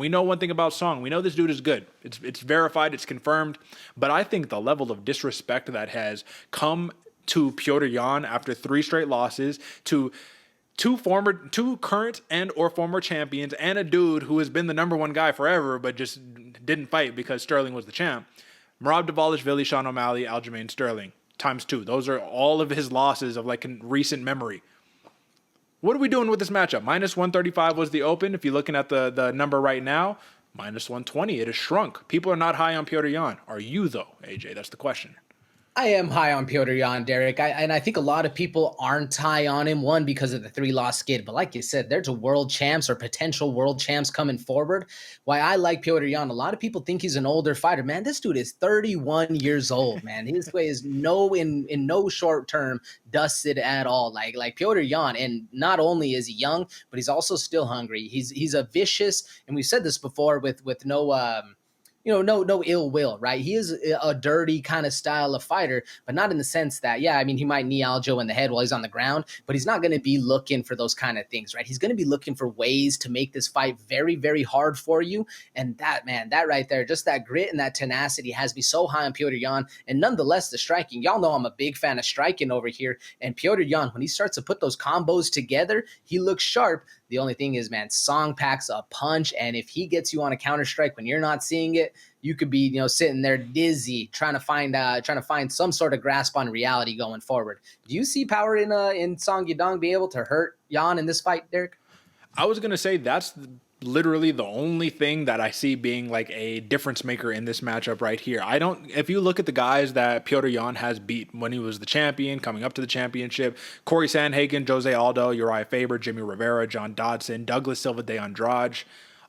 We know one thing about Song. We know this dude is good. It's verified. It's confirmed. But I think the level of disrespect that has come to Petr Yan after 3 straight losses, to two current and or former champions, and a dude who has been the #1 guy forever, but just didn't fight because Sterling was the champ. Merab Dvalishvili, Sean O'Malley, Aljamain Sterling ×2. Those are all of his losses of like in recent memory. What are we doing with this matchup? -135 was the open. If you're looking at the number right now, -120. It has shrunk. People are not high on Petr Yan. Are you though, AJ? That's the question. I am high on Petr Yan, Derek. And I think a lot of people aren't high on him, one, because of the 3-loss skid. But like you said, there's a world champs or potential world champs coming forward. Why I like Petr Yan, a lot of people think he's an older fighter. Man, this dude is 31 years old, man. His way is in no short term dusted at all. Like Petr Yan, and not only is he young, but he's also still hungry. He's a vicious, and we've said this before with no no ill will, right? He is a dirty kind of style of fighter, but not in the sense that, yeah, I mean, he might knee Aljo in the head while he's on the ground, but he's not going to be looking for those kind of things, right? He's going to be looking for ways to make this fight very, very hard for you. And that, man, that right there, just that grit and that tenacity has me so high on Petr Yan. And nonetheless, the striking, y'all know I'm a big fan of striking over here. And Petr Yan, when he starts to put those combos together, he looks sharp. The only thing is, man, Song packs a punch, and if he gets you on a counter strike when you're not seeing it, you could be, sitting there dizzy, trying to find some sort of grasp on reality going forward. Do you see power in Song Yadong being able to hurt Yan in this fight, Derek? I was gonna say that's literally the only thing that I see being like a difference maker in this matchup right here. If you look at the guys that Petr Yan has beat when he was the champion, coming up to the championship, Corey Sandhagen, Jose Aldo, Uriah Faber, Jimmy Rivera, John Dodson, Douglas Silva de Andrade,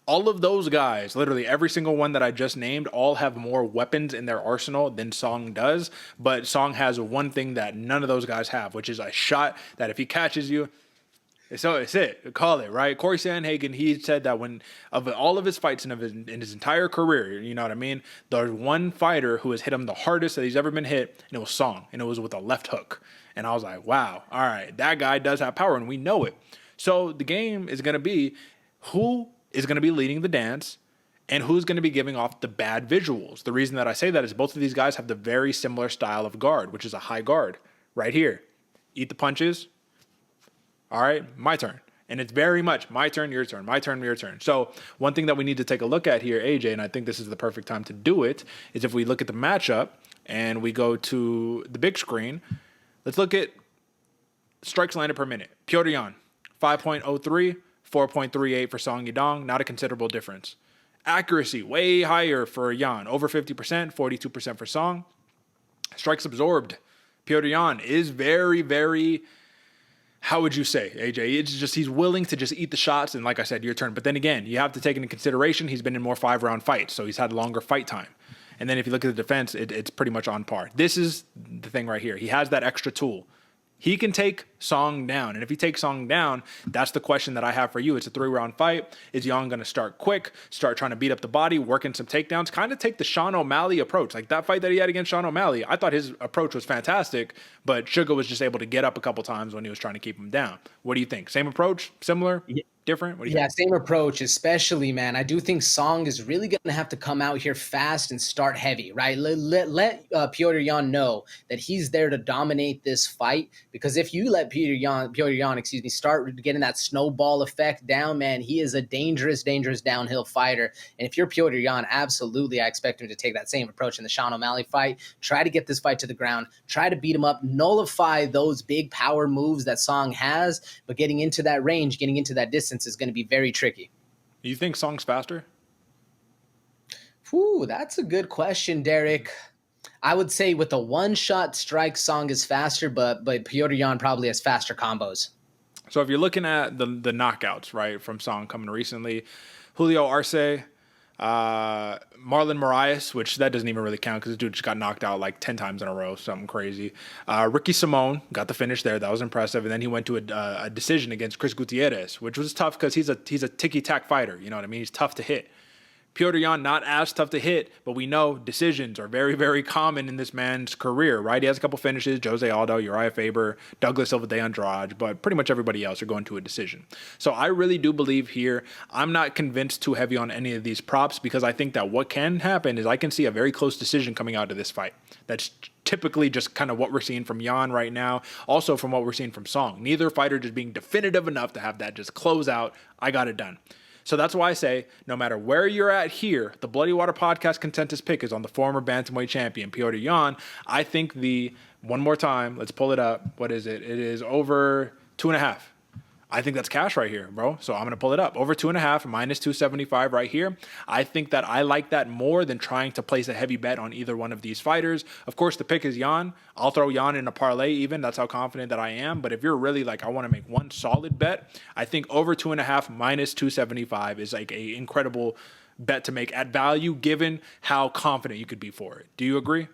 all of those guys, literally every single one that I just named, all have more weapons in their arsenal than Song does. But Song has one thing that none of those guys have, which is a shot that if he catches you, so it's it. Call it, right? Corey Sandhagen, he said that when of all of his fights in his entire career, you know what I mean? There's one fighter who has hit him the hardest that he's ever been hit, and it was Song, and it was with a left hook. And I was like, wow, all right, that guy does have power, and we know it. So the game is going to be who is going to be leading the dance and who's going to be giving off the bad visuals. The reason that I say that is both of these guys have the very similar style of guard, which is a high guard right here. Eat the punches. All right, my turn. And it's very much my turn, your turn, my turn, your turn. So one thing that we need to take a look at here, AJ, and I think this is the perfect time to do it, is if we look at the matchup and we go to the big screen, let's look at strikes landed per minute. Petr Yan, 5.03, 4.38 for Song Yadong, not a considerable difference. Accuracy, way higher for Yan, over 50%, 42% for Song. Strikes absorbed. Petr Yan is very, very, how would you say, AJ? It's just he's willing to just eat the shots, and like I said, your turn. But then again, you have to take into consideration he's been in more 5-round fights, so he's had longer fight time. And then if you look at the defense, it's pretty much on par. This is the thing right here. He has that extra tool. He can take Song down. And if he takes Song down, that's the question that I have for you. It's a 3-round fight. Is Yang going to start quick, start trying to beat up the body, working some takedowns, kind of take the Sean O'Malley approach? Like that fight that he had against Sean O'Malley, I thought his approach was fantastic, but Sugar was just able to get up a couple times when he was trying to keep him down. What do you think? Same approach? Similar? Different? What do you think? Same approach, especially, man. I do think Song is really going to have to come out here fast and start heavy, right? Let Petr Yan know that he's there to dominate this fight, because if you let Petr Yan, start getting that snowball effect down, man, he is a dangerous, dangerous downhill fighter. And if you're Petr Yan, absolutely, I expect him to take that same approach in the Sean O'Malley fight. Try to get this fight to the ground, try to beat him up, nullify those big power moves that Song has, but getting into that range, getting into that distance is going to be very tricky. You think Song's faster? Ooh, that's a good question, Derek. I would say with a one-shot strike, Song is faster, but Petr Yan probably has faster combos. So if you're looking at the knockouts, right, from Song coming recently, Julio Arce, Marlon Moraes, which that doesn't even really count because this dude just got knocked out like 10 times in a row, something crazy. Ricky Simone got the finish there. That was impressive. And then he went to a decision against Chris Gutierrez, which was tough because he's a ticky-tack fighter. You know what I mean? He's tough to hit. Petr Yan, not as tough to hit, but we know decisions are very, very common in this man's career, right? He has a couple finishes, Jose Aldo, Uriah Faber, Douglas Silva de Andrade, but pretty much everybody else are going to a decision. So I really do believe here, I'm not convinced too heavy on any of these props because I think that what can happen is I can see a very close decision coming out of this fight. That's typically just kind of what we're seeing from Yan right now. Also from what we're seeing from Song. Neither fighter just being definitive enough to have that just close out. I got it done. So that's why I say, no matter where you're at here, the Bloody Water Podcast consensus pick is on the former bantamweight champion, Petr Yan. I think one more time, let's pull it up. What is it? It is over 2.5. I think that's cash right here, bro. So I'm going to pull it up. Over 2.5, minus 275 right here. I think that I like that more than trying to place a heavy bet on either one of these fighters. Of course, the pick is Yan. I'll throw Yan in a parlay even. That's how confident that I am. But if you're really like, I want to make one solid bet, I think over 2.5, minus 275 is like a incredible bet to make at value given how confident you could be for it. Do you agree?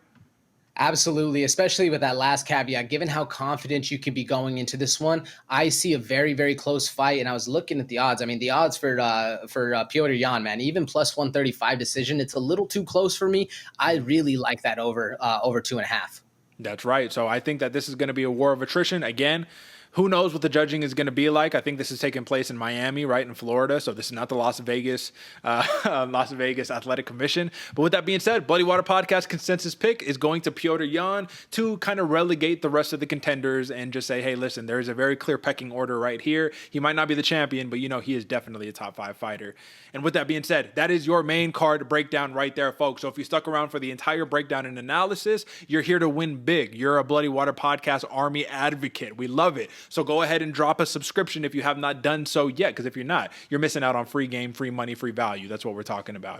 Absolutely, especially with that last caveat. Given how confident you can be going into this one, I see a very, very close fight. And I was looking at the odds. I mean, the odds for Petr Yan, man, even plus 135 decision, it's a little too close for me. I really like that over 2.5. That's right. So I think that this is going to be a war of attrition. Again, who knows what the judging is going to be like? I think this is taking place in Miami, right, in Florida. So this is not the Las Vegas Athletic Commission. But with that being said, Bloody Water Podcast consensus pick is going to Petr Yan to kind of relegate the rest of the contenders and just say, hey, listen, there's a very clear pecking order right here. He might not be the champion, but he is definitely a top 5 fighter. And with that being said, that is your main card breakdown right there, folks. So if you stuck around for the entire breakdown and analysis, you're here to win big. You're a Bloody Water Podcast Army advocate. We love it. So go ahead and drop a subscription if you have not done so yet, because if you're not, you're missing out on free game, free money, free value. That's what we're talking about.